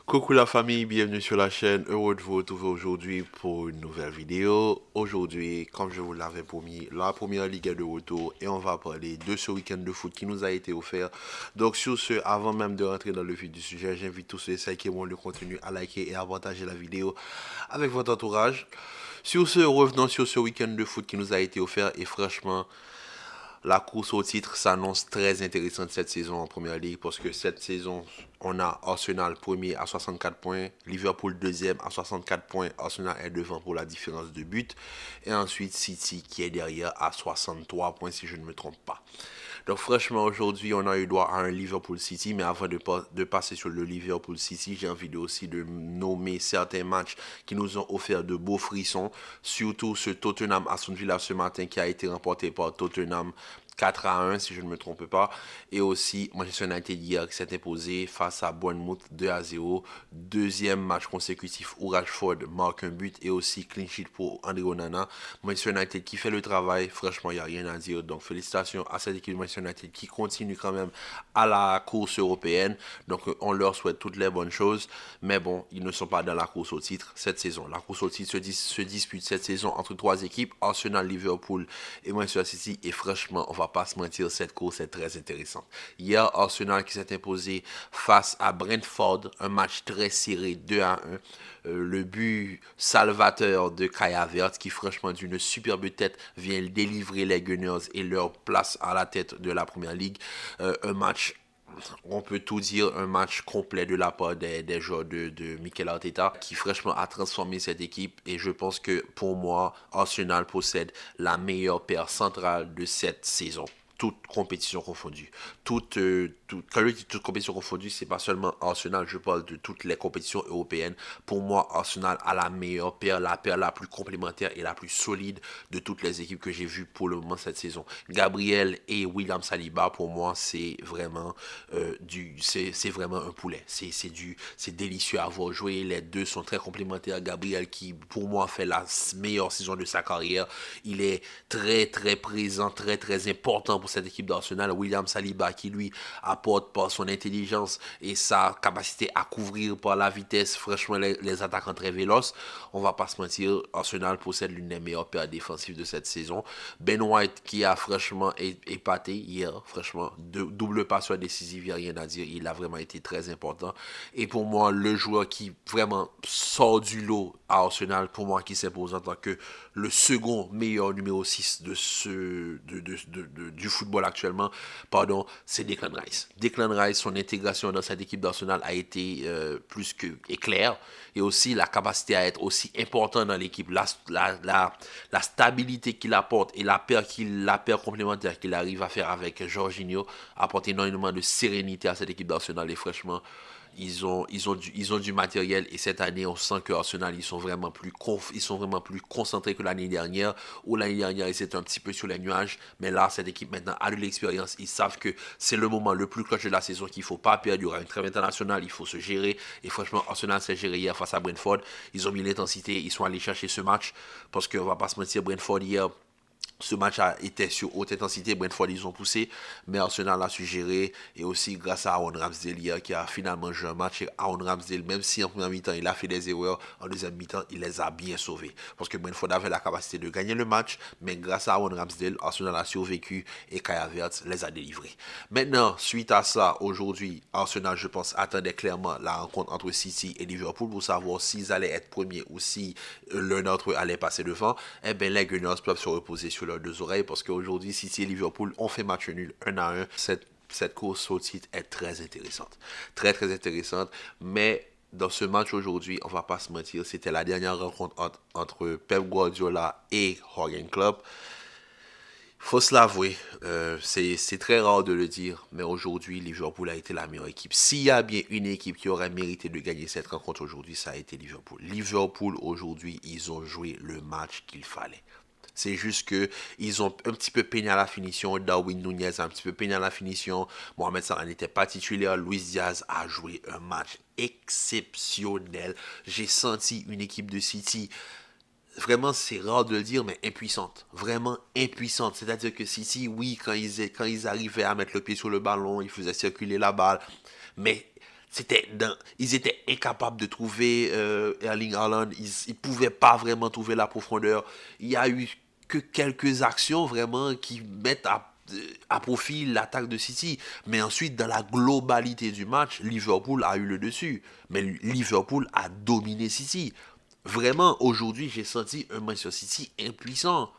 Coucou la famille, bienvenue sur la chaîne. Heureux de vous retrouver aujourd'hui pour une nouvelle vidéo. Aujourd'hui, comme je vous l'avais promis, la première ligue est de retour et on va parler de ce week-end de foot qui nous a été offert. Donc sur ce, avant même de rentrer dans le vif du sujet, j'invite tous ceux qui aiment le contenu à liker et à partager la vidéo avec votre entourage. Sur ce, revenons sur ce week-end de foot qui nous a été offert et franchement, la course au titre s'annonce très intéressante cette saison en Première Ligue parce que cette saison, on a Arsenal premier à 64 points, Liverpool deuxième à 64 points, Arsenal est devant pour la différence de but, et ensuite City qui est derrière à 63 points si je ne me trompe pas. Donc franchement, aujourd'hui, on a eu droit à un Liverpool City, mais avant de passer sur le Liverpool City, j'ai envie aussi de nommer certains matchs qui nous ont offert de beaux frissons, surtout ce Tottenham Aston Villa ce matin qui a été remporté par Tottenham 4-1 si je ne me trompe pas, et aussi Manchester United hier qui s'est imposé face à Bournemouth 2-0, deuxième match consécutif où Rashford marque un but et aussi clean sheet pour André Onana. Manchester United qui fait le travail, franchement il n'y a rien à dire, donc félicitations à cette équipe de Manchester United qui continue quand même à la course européenne, donc on leur souhaite toutes les bonnes choses, mais bon, ils ne sont pas dans la course au titre cette saison. La course au titre se dispute cette saison entre trois équipes, Arsenal, Liverpool et Manchester City, et franchement on va pas se mentir, cette course est très intéressante. Hier, Arsenal qui s'est imposé face à Brentford, un match très serré 2-1. Le but salvateur de Kai Havertz qui franchement d'une superbe tête vient délivrer les Gunners et leur place à la tête de la Première Ligue. Un match, on peut tout dire, un match complet de la part des joueurs de Mikel Arteta qui franchement a transformé cette équipe, et je pense que pour moi Arsenal possède la meilleure paire centrale de cette saison, toute compétition confondue. Quand je dis toute compétition confondue, c'est pas seulement Arsenal, je parle de toutes les compétitions européennes. Pour moi, Arsenal a la meilleure paire, la paire la plus complémentaire et la plus solide de toutes les équipes que j'ai vues pour le moment cette saison. Gabriel et William Saliba, pour moi, c'est vraiment un poulet. C'est délicieux à voir jouer. Les deux sont très complémentaires. Gabriel qui, pour moi, fait la meilleure saison de sa carrière. Il est très, très présent, très, très important pour cette équipe d'Arsenal. William Saliba qui, lui, apporte par son intelligence et sa capacité à couvrir par la vitesse, franchement, les attaquants très véloces. On va pas se mentir, Arsenal possède l'une des meilleures paires défensives de cette saison. Ben White qui a franchement épaté hier, franchement, double passeur décisif, il n'y a rien à dire. Il a vraiment été très important. Et pour moi, le joueur qui vraiment sort du lot à Arsenal, pour moi, qui s'impose en tant que le second meilleur numéro 6 du football actuellement, pardon, c'est Declan Rice. Declan Rice, son intégration dans cette équipe d'Arsenal a été plus que éclair, et aussi la capacité à être aussi important dans l'équipe, la stabilité qu'il apporte et la paire complémentaire qu'il arrive à faire avec Jorginho apporte énormément de sérénité à cette équipe d'Arsenal, et franchement, ils ont du matériel, et cette année on sent que Arsenal ils sont vraiment plus concentrés que l'année dernière, où l'année dernière ils étaient un petit peu sur les nuages, mais là cette équipe maintenant a de l'expérience, ils savent que c'est le moment le plus clutch de la saison, qu'il faut pas perdre, il y aura une trêve internationale, il faut se gérer, et franchement Arsenal s'est géré hier face à Brentford, ils ont mis l'intensité, ils sont allés chercher ce match, parce qu'on va pas se mentir, Brentford hier, ce match a été sur haute intensité. Brentford, ils ont poussé, mais Arsenal a su gérer. Et aussi grâce à Aaron Ramsdale hier, qui a finalement joué un match. Et Aaron Ramsdale, même si en première mi-temps, il a fait des erreurs, en deuxième mi-temps, il les a bien sauvés. Parce que Brentford avait la capacité de gagner le match, mais grâce à Aaron Ramsdale, Arsenal a survécu et Kai Havertz les a délivrés. Maintenant, suite à ça, aujourd'hui, Arsenal, je pense, attendait clairement la rencontre entre City et Liverpool pour savoir s'ils allaient être premiers ou si l'un d'entre eux allait passer devant. Eh bien, les Gunners peuvent se reposer sur leurs deux oreilles, parce qu'aujourd'hui, City et Liverpool ont fait match nul 1-1. Cette course au titre est très intéressante. Très, très intéressante. Mais dans ce match aujourd'hui, on va pas se mentir, c'était la dernière rencontre entre Pep Guardiola et Jürgen Klopp. Faut se l'avouer, c'est très rare de le dire, mais aujourd'hui, Liverpool a été la meilleure équipe. S'il y a bien une équipe qui aurait mérité de gagner cette rencontre aujourd'hui, ça a été Liverpool. Liverpool, aujourd'hui, ils ont joué le match qu'il fallait. C'est juste que ils ont un petit peu peiné à la finition. Darwin Nunez a un petit peu peiné à la finition. Mohamed Salah n'était pas titulaire. Luis Diaz a joué un match exceptionnel. J'ai senti une équipe de City, vraiment, c'est rare de le dire, mais impuissante. Vraiment impuissante. C'est-à-dire que City, oui, quand ils arrivaient à mettre le pied sur le ballon, ils faisaient circuler la balle. Mais Ils étaient incapables de trouver Erling Haaland. Ils pouvaient pas vraiment trouver la profondeur. Il y a eu que quelques actions vraiment qui mettent à profit l'attaque de City. Mais ensuite, dans la globalité du match, Liverpool a eu le dessus. Mais Liverpool a dominé City. Vraiment, aujourd'hui, j'ai senti un Manchester City impuissant.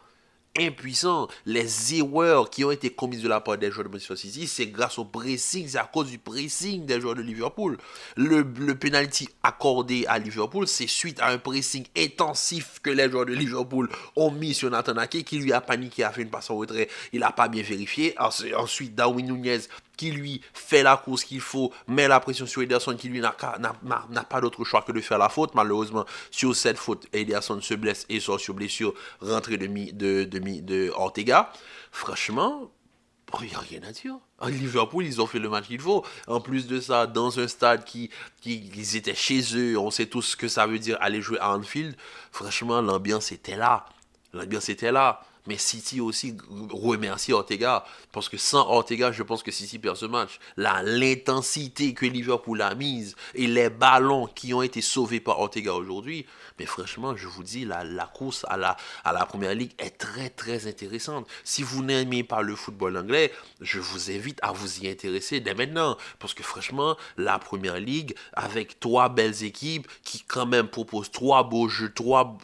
Les erreurs qui ont été commises de la part des joueurs de Manchester City, c'est grâce au pressing, c'est à cause du pressing des joueurs de Liverpool. Le penalty accordé à Liverpool, c'est suite à un pressing intensif que les joueurs de Liverpool ont mis sur Nathan Ake, qui lui a paniqué, a fait une passe en retrait, il n'a pas bien vérifié. Ensuite, Darwin Nunez qui lui fait la course qu'il faut, met la pression sur Ederson qui lui n'a pas d'autre choix que de faire la faute. Malheureusement, sur cette faute, Ederson se blesse et sort sur blessure, rentrée de Ortega. Franchement, il n'y a rien à dire. À Liverpool, ils ont fait le match qu'il faut. En plus de ça, dans un stade ils étaient chez eux, on sait tous ce que ça veut dire aller jouer à Anfield. Franchement, l'ambiance était là. L'ambiance était là. Mais City aussi remercie Ortega. Parce que sans Ortega, je pense que City perd ce match. L'intensité que Liverpool a mise et les ballons qui ont été sauvés par Ortega aujourd'hui. Mais franchement, je vous dis, la course à la première ligue est très très intéressante. Si vous n'aimez pas le football anglais, je vous invite à vous y intéresser dès maintenant. Parce que franchement, la première ligue, avec trois belles équipes qui quand même proposent trois beaux jeux, trois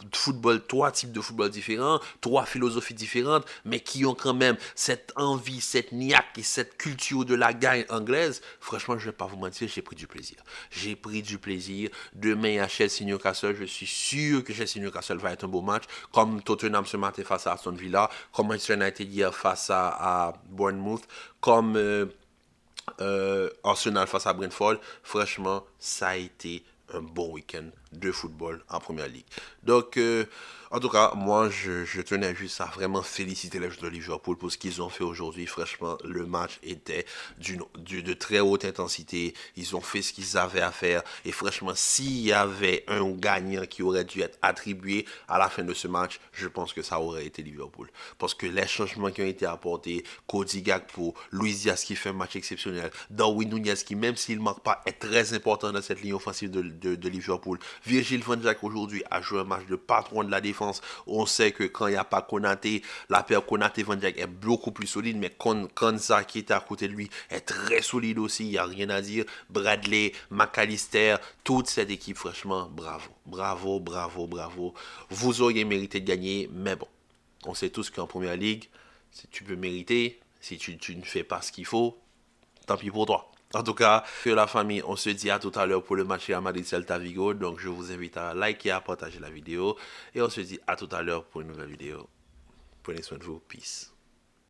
types de football différents, trois philosophies différentes, mais qui ont quand même cette envie, cette niaque et cette culture de la gagne anglaise, franchement, je ne vais pas vous mentir, j'ai pris du plaisir. J'ai pris du plaisir. Demain à Chelsea Newcastle, je suis sûr que Chelsea Newcastle va être un beau match, comme Tottenham ce matin face à Aston Villa, comme Manchester United hier face à Bournemouth, comme Arsenal face à Brentford. Franchement, ça a été un bon week-end de football en première ligue. Donc, en tout cas, moi, je tenais juste à vraiment féliciter les joueurs de Liverpool pour ce qu'ils ont fait aujourd'hui. Franchement, le match était de très haute intensité. Ils ont fait ce qu'ils avaient à faire. Et franchement, s'il y avait un gagnant qui aurait dû être attribué à la fin de ce match, je pense que ça aurait été Liverpool. Parce que les changements qui ont été apportés, Cody Gakpo, Luis Diaz qui fait un match exceptionnel, Darwin Nunez qui, même s'il ne marque pas, est très important dans cette ligne offensive de Liverpool. Virgil van Dijk aujourd'hui a joué un match de patron de la défense. On sait que quand il n'y a pas Konaté, la paire Konaté-Van Dijk est beaucoup plus solide, mais Konsa qui était à côté de lui est très solide aussi, il n'y a rien à dire. Bradley, McAllister, toute cette équipe, franchement, bravo. Bravo, bravo, bravo. Vous auriez mérité de gagner, mais bon, on sait tous qu'en première ligue, si tu peux mériter, si tu ne fais pas ce qu'il faut, tant pis pour toi. En tout cas, que la famille, on se dit à tout à l'heure pour le match Real Madrid-Celta Vigo. Donc, je vous invite à liker, à partager la vidéo. Et on se dit à tout à l'heure pour une nouvelle vidéo. Prenez soin de vous. Peace.